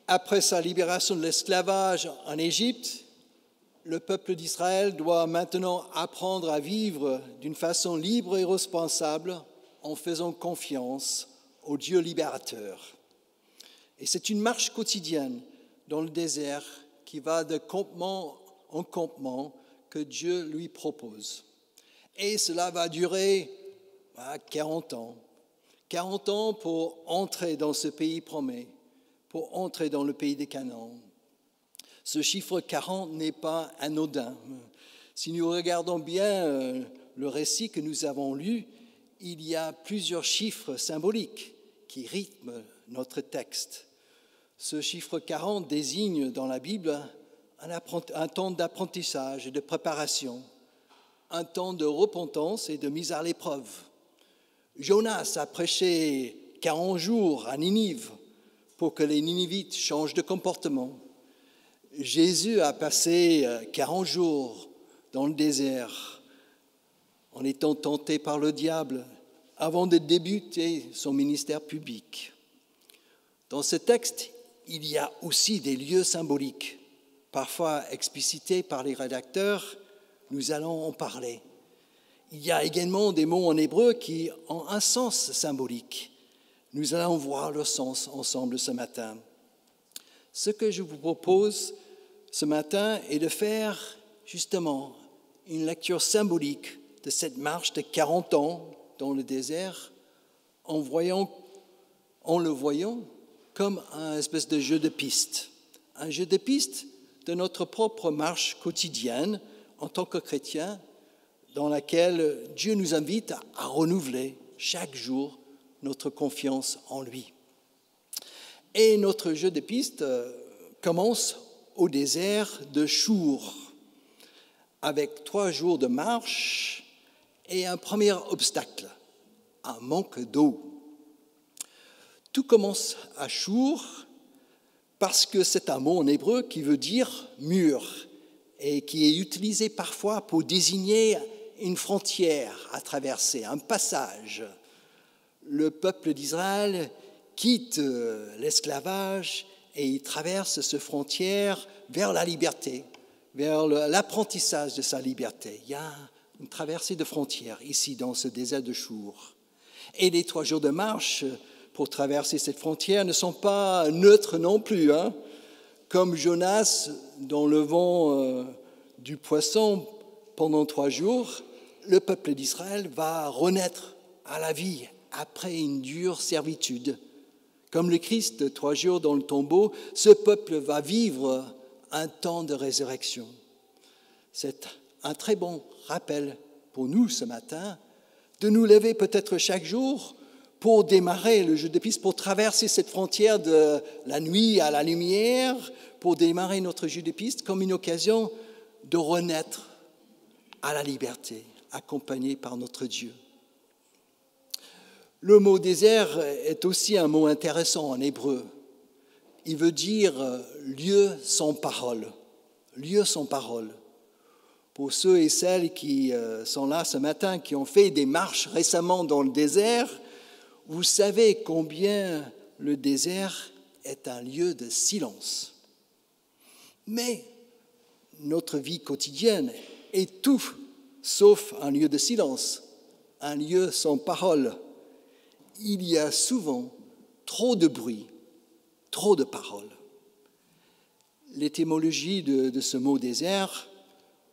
Après sa libération de l'esclavage en Égypte, le peuple d'Israël doit maintenant apprendre à vivre d'une façon libre et responsable en faisant confiance au Dieu libérateur. Et c'est une marche quotidienne dans le désert qui va de campement en campement que Dieu lui propose. Et cela va durer 40 ans. 40 ans pour entrer dans ce pays promis, pour entrer dans le pays des Canaan. Ce chiffre 40 n'est pas anodin. Si nous regardons bien le récit que nous avons lu, il y a plusieurs chiffres symboliques qui rythment notre texte. Ce chiffre 40 désigne dans la Bible un temps d'apprentissage et de préparation, un temps de repentance et de mise à l'épreuve. Jonas a prêché 40 jours à Ninive pour que les Ninivites changent de comportement. Jésus a passé 40 jours dans le désert en étant tenté par le diable avant de débuter son ministère public. Dans ce texte, il y a aussi des lieux symboliques, parfois explicités par les rédacteurs. Nous allons en parler. Il y a également des mots en hébreu qui ont un sens symbolique. Nous allons voir leur sens ensemble ce matin. Ce que je vous propose ce matin est de faire justement une lecture symbolique de cette marche de 40 ans dans le désert en le voyant comme un espèce de jeu de piste. Un jeu de piste de notre propre marche quotidienne en tant que chrétiens, dans laquelle Dieu nous invite à renouveler chaque jour notre confiance en lui. Et notre jeu de piste commence au désert de Chour, avec 3 jours de marche et un premier obstacle, un manque d'eau. Tout commence à Chour parce que c'est un mot en hébreu qui veut dire mur et qui est utilisé parfois pour désigner une frontière à traverser, un passage. Le peuple d'Israël quitte l'esclavage et il traverse cette frontière vers la liberté, vers l'apprentissage de sa liberté. Il y a une traversée de frontières ici dans ce désert de Chour. Et les 3 jours de marche pour traverser cette frontière ne sont pas neutres non plus. Comme Jonas dans le vent du poisson pendant 3 jours, le peuple d'Israël va renaître à la vie après une dure servitude. Comme le Christ, 3 jours dans le tombeau, ce peuple va vivre un temps de résurrection. C'est un très bon rappel pour nous ce matin de nous lever peut-être chaque jour pour démarrer le jeu de piste, pour traverser cette frontière de la nuit à la lumière, pour démarrer notre jeu de piste comme une occasion de renaître à la liberté, accompagné par notre Dieu. Le mot désert est aussi un mot intéressant en hébreu. Il veut dire lieu sans parole. Lieu sans parole. Pour ceux et celles qui sont là ce matin, qui ont fait des marches récemment dans le désert, vous savez combien le désert est un lieu de silence. Mais notre vie quotidienne est tout sauf un lieu de silence, un lieu sans parole. Il y a souvent trop de bruit, trop de paroles. L'étymologie de ce mot désert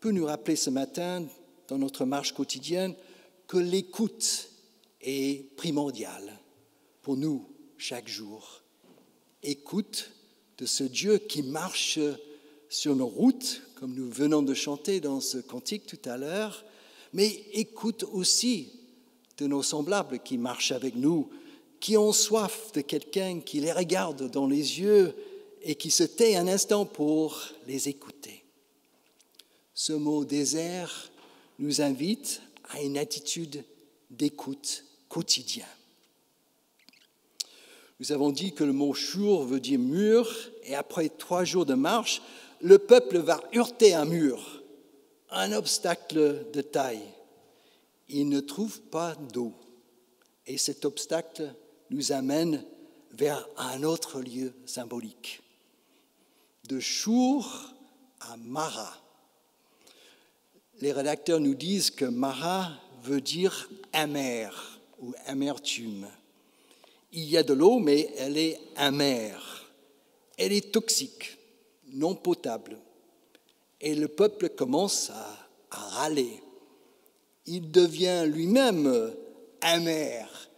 peut nous rappeler ce matin, dans notre marche quotidienne, que l'écoute est primordiale pour nous chaque jour. Écoute de ce Dieu qui marche sur nos routes, comme nous venons de chanter dans ce cantique tout à l'heure, mais écoute aussi de nos semblables qui marchent avec nous, qui ont soif de quelqu'un qui les regarde dans les yeux et qui se tait un instant pour les écouter. Ce mot désert nous invite à une attitude d'écoute quotidienne. Nous avons dit que le mot chour veut dire mur, et après 3 jours de marche, le peuple va heurter un mur, un obstacle de taille. Il ne trouve pas d'eau, et cet obstacle nous amène vers un autre lieu symbolique, de Shur à Mara. Les rédacteurs nous disent que Mara veut dire amer ou amertume. Il y a de l'eau, mais elle est amère. Elle est toxique, non potable. Et le peuple commence à râler. Il devient lui-même amer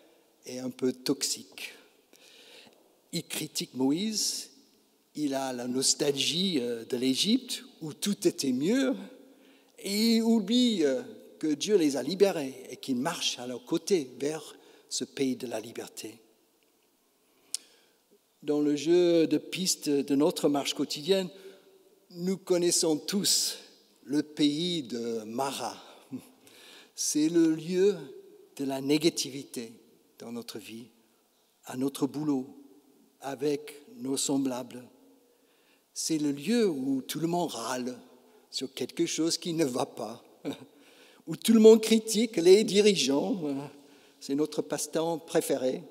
et un peu toxique. Il critique Moïse, il a la nostalgie de l'Égypte où tout était mieux et il oublie que Dieu les a libérés et qu'il marche à leur côté vers ce pays de la liberté. Dans le jeu de piste de notre marche quotidienne, nous connaissons tous le pays de Mara. C'est le lieu de la négativité dans notre vie, à notre boulot, avec nos semblables. C'est le lieu où tout le monde râle sur quelque chose qui ne va pas, où tout le monde critique les dirigeants, c'est notre passe-temps préféré,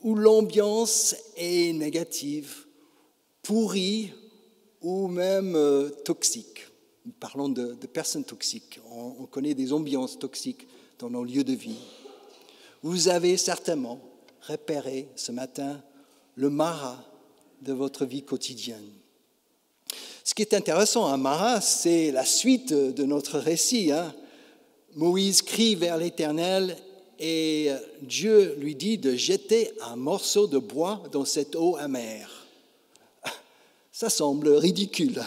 où l'ambiance est négative, pourrie ou même toxique. Parlons de personnes toxiques. On connaît des ambiances toxiques dans nos lieux de vie. Vous avez certainement repéré ce matin le Mara de votre vie quotidienne. Ce qui est intéressant à Mara, c'est la suite de notre récit. Moïse crie vers l'Éternel et Dieu lui dit de jeter un morceau de bois dans cette eau amère. Ça semble ridicule.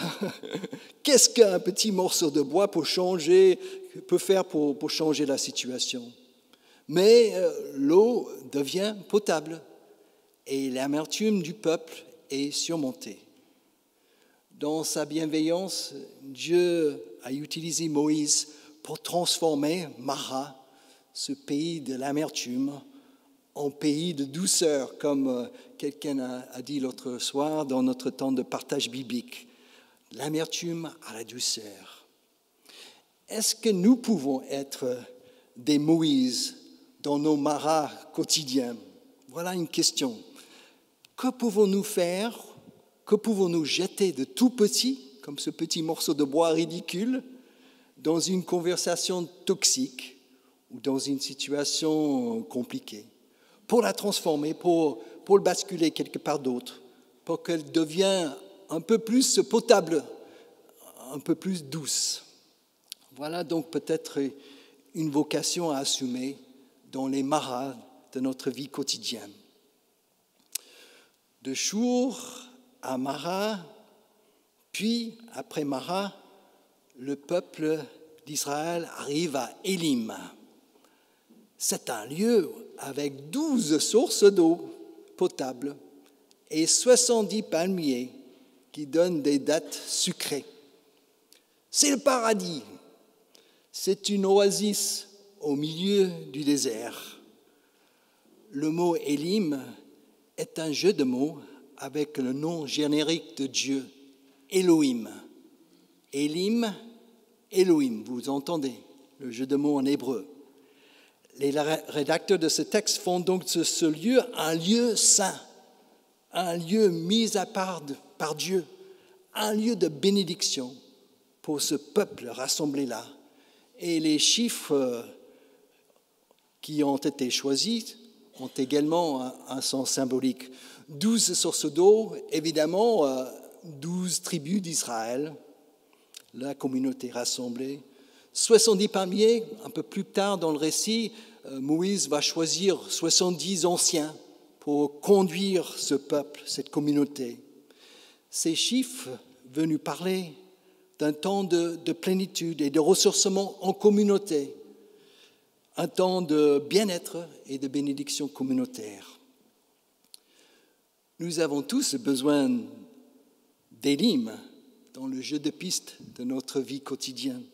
Qu'est-ce qu'un petit morceau de bois peut faire pour changer la situation? Mais l'eau devient potable et l'amertume du peuple est surmontée. Dans sa bienveillance, Dieu a utilisé Moïse pour transformer Mara, ce pays de l'amertume, en pays de douceur, comme quelqu'un a dit l'autre soir dans notre temps de partage biblique. L'amertume à la douceur. Est-ce que nous pouvons être des Moïse dans nos maras quotidiens? Voilà une question. Que pouvons-nous faire? Que pouvons-nous jeter de tout petit, comme ce petit morceau de bois ridicule, dans une conversation toxique ou dans une situation compliquée, pour la transformer, pour le basculer quelque part d'autre, pour qu'elle devienne un peu plus potable, un peu plus douce. Voilà donc peut-être une vocation à assumer dans les maras de notre vie quotidienne. De Shur à Mara, puis après Mara, le peuple d'Israël arrive à Élim. C'est un lieu avec 12 sources d'eau potable et 70 palmiers qui donnent des dattes sucrées. C'est le paradis. C'est une oasis au milieu du désert. Le mot Élim est un jeu de mots avec le nom générique de Dieu, Elohim. Élim, Elohim, vous entendez le jeu de mots en hébreu. Les rédacteurs de ce texte font donc de ce lieu un lieu saint, un lieu mis à part par Dieu, un lieu de bénédiction pour ce peuple rassemblé là. Et les chiffres qui ont été choisis ont également un sens symbolique. 12 sources d'eau, évidemment, 12 tribus d'Israël, la communauté rassemblée. 70 palmiers, un peu plus tard dans le récit, Moïse va choisir 70 anciens pour conduire ce peuple, cette communauté. Ces chiffres veulent nous parler d'un temps de plénitude et de ressourcement en communauté, un temps de bien-être et de bénédiction communautaire. Nous avons tous besoin d'Élim dans le jeu de piste de notre vie quotidienne.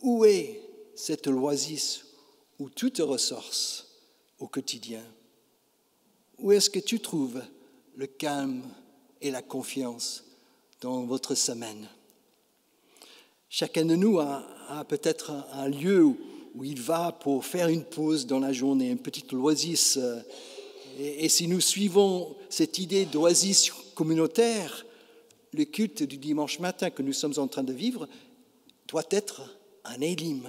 Où est cette oasis où tout te ressource au quotidien? Où est-ce que tu trouves le calme et la confiance dans votre semaine? Chacun de nous a peut-être un lieu où il va pour faire une pause dans la journée, une petite oasis. Et si nous suivons cette idée d'oasis communautaire, le culte du dimanche matin que nous sommes en train de vivre doit être un élim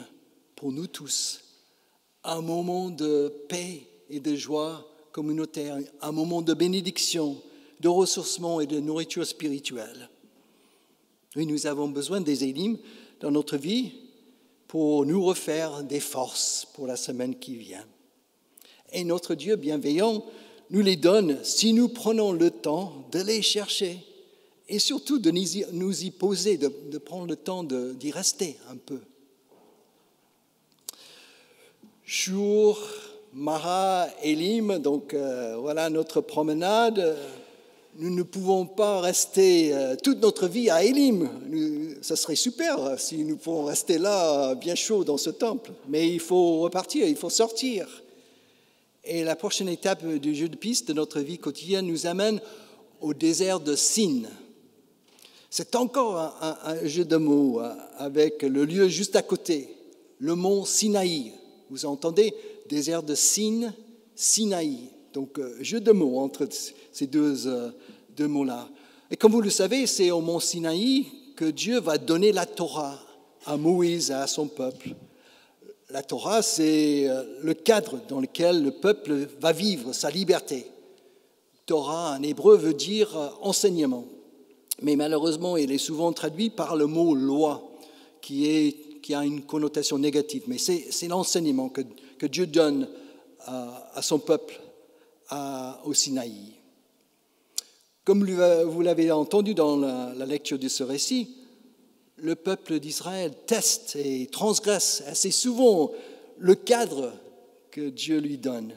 pour nous tous, un moment de paix et de joie communautaire, un moment de bénédiction, de ressourcement et de nourriture spirituelle. Oui, nous avons besoin des élims dans notre vie pour nous refaire des forces pour la semaine qui vient. Et notre Dieu bienveillant nous les donne si nous prenons le temps de les chercher et surtout de nous y poser, de prendre le temps d'y rester un peu. Shur, Mara, Élim, donc voilà notre promenade. Nous ne pouvons pas rester toute notre vie à Élim. Ça serait super si nous pouvions rester là bien chaud dans ce temple. Mais il faut repartir, il faut sortir. Et la prochaine étape du jeu de piste de notre vie quotidienne nous amène au désert de Sin. C'est encore un jeu de mots avec le lieu juste à côté, le mont Sinaï. Vous entendez, désert de Sin, Sinaï. Donc, jeu de mots entre ces deux mots-là. Et comme vous le savez, c'est au mont Sinaï que Dieu va donner la Torah à Moïse et à son peuple. La Torah, c'est le cadre dans lequel le peuple va vivre sa liberté. Torah, en hébreu, veut dire enseignement. Mais malheureusement, il est souvent traduit par le mot loi, qui a une connotation négative. Mais c'est l'enseignement que Dieu donne à son peuple au Sinaï. Comme vous l'avez entendu dans la lecture de ce récit, le peuple d'Israël teste et transgresse assez souvent le cadre que Dieu lui donne.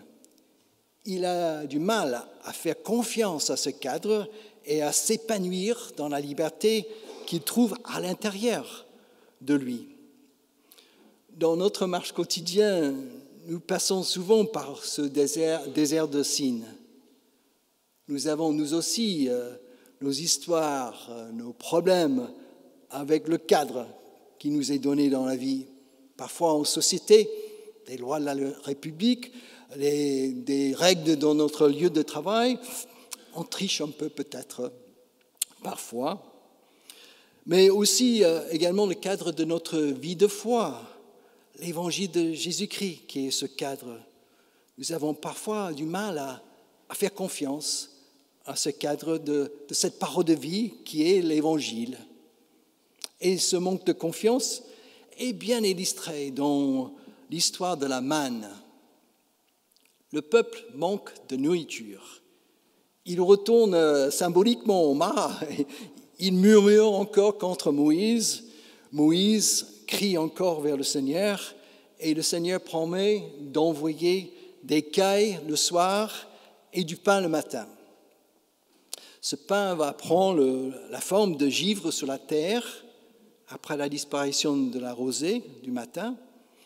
Il a du mal à faire confiance à ce cadre et à s'épanouir dans la liberté qu'il trouve à l'intérieur de lui. Dans notre marche quotidienne, nous passons souvent par ce désert de Sin. Nous avons, nous aussi, nos histoires, nos problèmes avec le cadre qui nous est donné dans la vie. Parfois en société, des lois de la République, des règles dans notre lieu de travail. On triche un peu peut-être, parfois. Mais aussi également le cadre de notre vie de foi, l'évangile de Jésus-Christ qui est ce cadre. Nous avons parfois du mal à faire confiance à ce cadre de cette parole de vie qui est l'évangile. Et ce manque de confiance est bien illustré dans l'histoire de la manne. Le peuple manque de nourriture. Il retourne symboliquement au Mara. Il murmure encore contre Moïse. Moïse crie encore vers le Seigneur et le Seigneur promet d'envoyer des cailles le soir et du pain le matin. Ce pain va prendre la forme de givre sur la terre après la disparition de la rosée du matin.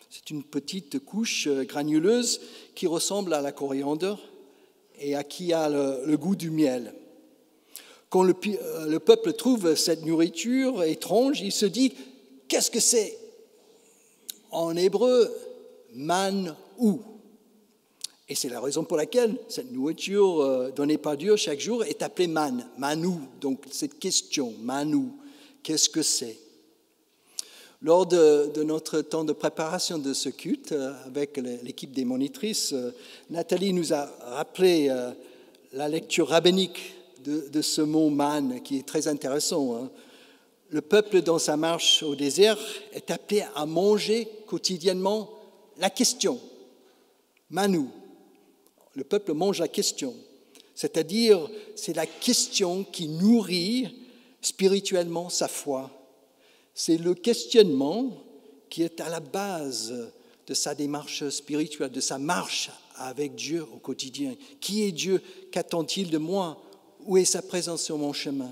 C'est une petite couche granuleuse qui ressemble à la coriandre et qui a le goût du miel. Quand le peuple trouve cette nourriture étrange, il se dit « Qu'est-ce que c'est ?» En hébreu, « man-ou ». Et c'est la raison pour laquelle cette nourriture donnée par Dieu chaque jour est appelée man, manou. Donc cette question, manou, qu'est-ce que c'est? Lors de notre temps de préparation de ce culte, avec l'équipe des monitrices, Nathalie nous a rappelé la lecture rabbinique de ce mot man, qui est très intéressant. Le peuple, dans sa marche au désert, est appelé à manger quotidiennement la question, manou. Le peuple mange la question, c'est-à-dire c'est la question qui nourrit spirituellement sa foi. C'est le questionnement qui est à la base de sa démarche spirituelle, de sa marche avec Dieu au quotidien. Qui est Dieu? Qu'attend-il de moi? Où est sa présence sur mon chemin?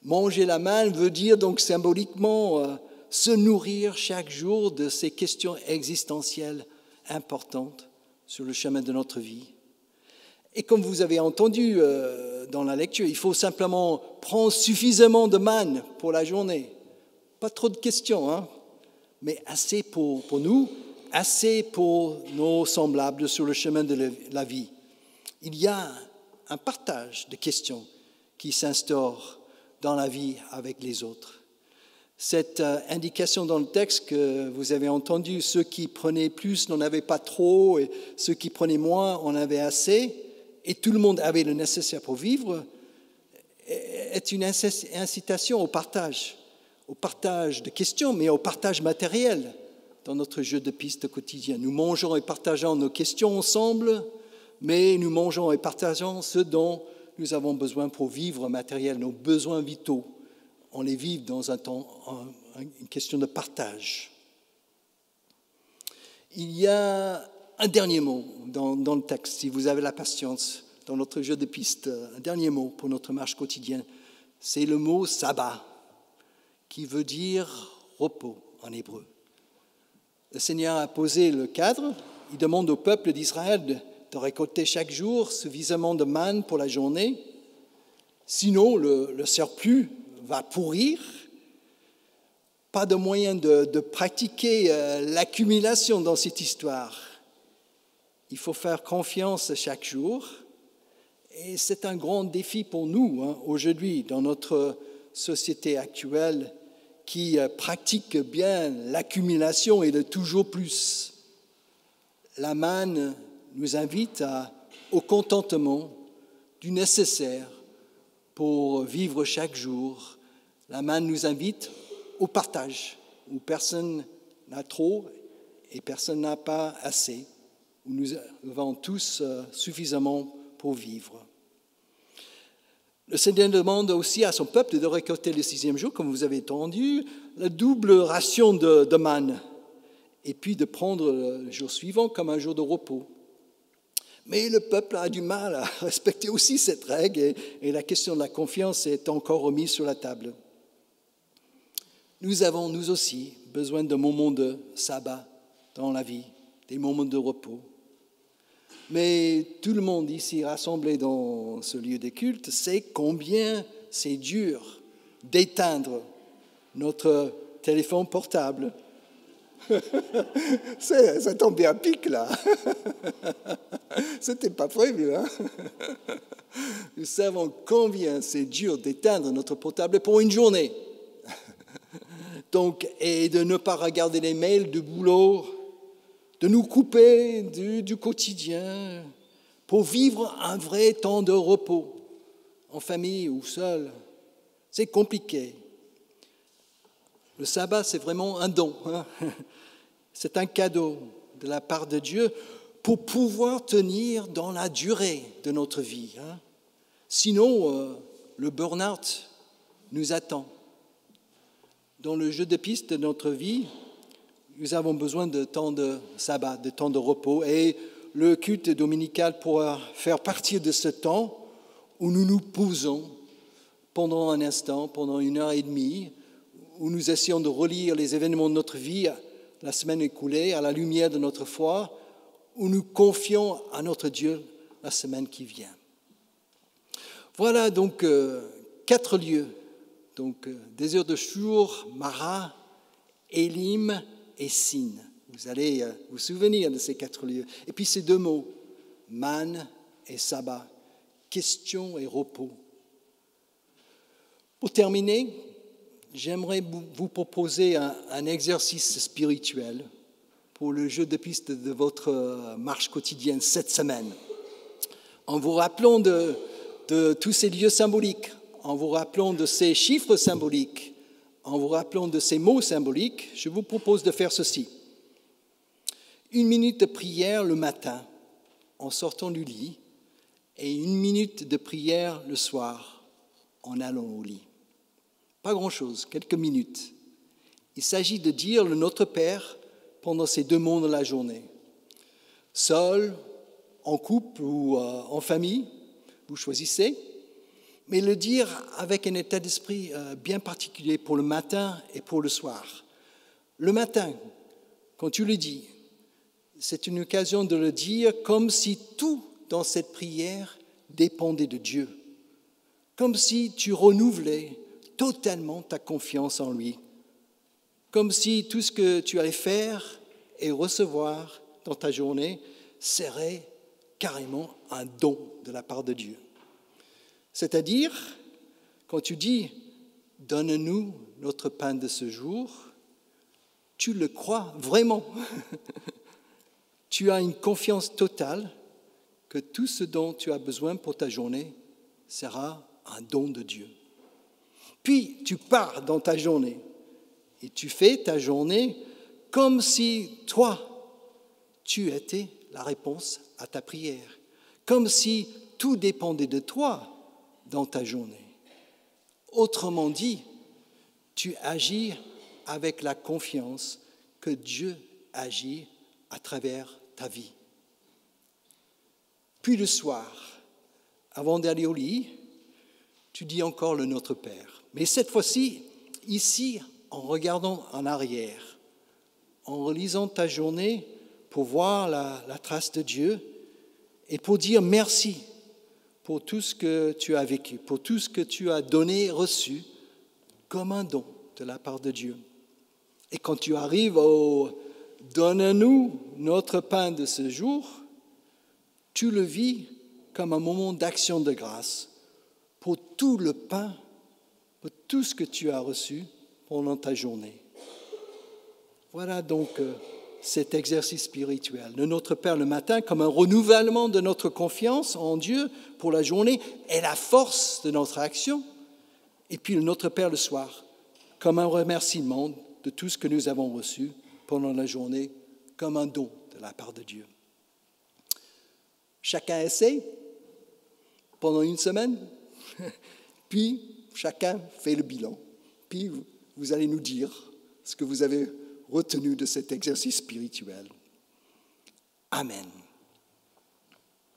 Manger la manne veut dire donc symboliquement se nourrir chaque jour de ces questions existentielles importantes sur le chemin de notre vie. Et comme vous avez entendu dans la lecture, il faut simplement prendre suffisamment de manne pour la journée. Pas trop de questions, mais assez pour nous, assez pour nos semblables sur le chemin de la vie. Il y a un partage de questions qui s'instaure dans la vie avec les autres. Cette indication dans le texte que vous avez entendu, ceux qui prenaient plus n'en avaient pas trop, et ceux qui prenaient moins en avaient assez, et tout le monde avait le nécessaire pour vivre, est une incitation au partage de questions, mais au partage matériel dans notre jeu de piste quotidien. Nous mangeons et partageons nos questions ensemble, mais nous mangeons et partageons ce dont nous avons besoin pour vivre matériel, nos besoins vitaux. On les vit dans une question de partage. Il y a un dernier mot dans le texte, si vous avez la patience, dans notre jeu de piste, un dernier mot pour notre marche quotidienne, c'est le mot sabbat, qui veut dire repos en hébreu. Le Seigneur a posé le cadre, il demande au peuple d'Israël de récolter chaque jour suffisamment de manne pour la journée, sinon le surplus va pourrir. Pas de moyen de pratiquer l'accumulation dans cette histoire. Il faut faire confiance chaque jour. Et c'est un grand défi pour nous aujourd'hui, dans notre société actuelle, qui pratique bien l'accumulation et le toujours plus. La manne nous invite au contentement du nécessaire pour vivre chaque jour. La manne nous invite au partage, où personne n'a trop et personne n'a pas assez, où nous avons tous suffisamment pour vivre. Le Seigneur demande aussi à son peuple de récolter le 6e jour, comme vous avez entendu, la double ration de manne, et puis de prendre le jour suivant comme un jour de repos. Mais le peuple a du mal à respecter aussi cette règle, et la question de la confiance est encore remise sur la table. Nous avons, nous aussi, besoin de moments de sabbat dans la vie, des moments de repos. Mais tout le monde ici rassemblé dans ce lieu de culte sait combien c'est dur d'éteindre notre téléphone portable. Ça tombe à pic, là. C'était pas prévu, hein. Nous savons combien c'est dur d'éteindre notre portable pour une journée. Donc, et de ne pas regarder les mails du boulot, de nous couper du quotidien pour vivre un vrai temps de repos, en famille ou seul. C'est compliqué. Le sabbat, c'est vraiment un don. C'est un cadeau de la part de Dieu pour pouvoir tenir dans la durée de notre vie. Sinon, le burn-out nous attend. Dans le jeu de piste de notre vie, nous avons besoin de temps de sabbat, de temps de repos, et le culte dominical pourra faire partie de ce temps où nous nous posons pendant un instant, pendant 1h30, où nous essayons de relire les événements de notre vie la semaine écoulée à la lumière de notre foi, où nous confions à notre Dieu la semaine qui vient. Voilà donc 4 lieux. Donc, désir de Shur, Mara, Élim et Sin. Vous allez vous souvenir de ces 4 lieux. Et puis ces 2 mots, manne et sabbat, question et repos. Pour terminer, j'aimerais vous proposer un exercice spirituel pour le jeu de piste de votre marche quotidienne cette semaine. En vous rappelant de tous ces lieux symboliques, en vous rappelant de ces chiffres symboliques, en vous rappelant de ces mots symboliques, je vous propose de faire ceci. 1 minute de prière le matin en sortant du lit et 1 minute de prière le soir en allant au lit. Pas grand-chose, quelques minutes. Il s'agit de dire le Notre Père pendant ces 2 moments de la journée. Seul, en couple ou en famille, vous choisissez, mais le dire avec un état d'esprit bien particulier pour le matin et pour le soir. Le matin, quand tu le dis, c'est une occasion de le dire comme si tout dans cette prière dépendait de Dieu, comme si tu renouvelais totalement ta confiance en lui, comme si tout ce que tu allais faire et recevoir dans ta journée serait carrément un don de la part de Dieu. C'est-à-dire, quand tu dis donne-nous notre pain de ce jour, tu le crois vraiment. Tu as une confiance totale que tout ce dont tu as besoin pour ta journée sera un don de Dieu. Puis tu pars dans ta journée et tu fais ta journée comme si toi, tu étais la réponse à ta prière, comme si tout dépendait de toi dans ta journée. Autrement dit, tu agis avec la confiance que Dieu agit à travers ta vie. Puis le soir, avant d'aller au lit, tu dis encore le Notre Père. Mais cette fois-ci, ici, en regardant en arrière, en relisant ta journée pour voir la trace de Dieu et pour dire merci pour tout ce que tu as vécu, pour tout ce que tu as donné, reçu, comme un don de la part de Dieu. Et quand tu arrives au « donne-nous notre pain de ce jour », tu le vis comme un moment d'action de grâce pour tout le pain, pour tout ce que tu as reçu pendant ta journée. Voilà donc cet exercice spirituel. Le Notre Père le matin comme un renouvellement de notre confiance en Dieu pour la journée et la force de notre action. Et puis le Notre Père le soir comme un remerciement de tout ce que nous avons reçu pendant la journée, comme un don de la part de Dieu. Chacun essaie pendant une semaine, puis chacun fait le bilan. Puis vous allez nous dire ce que vous avez retenu de cet exercice spirituel. Amen.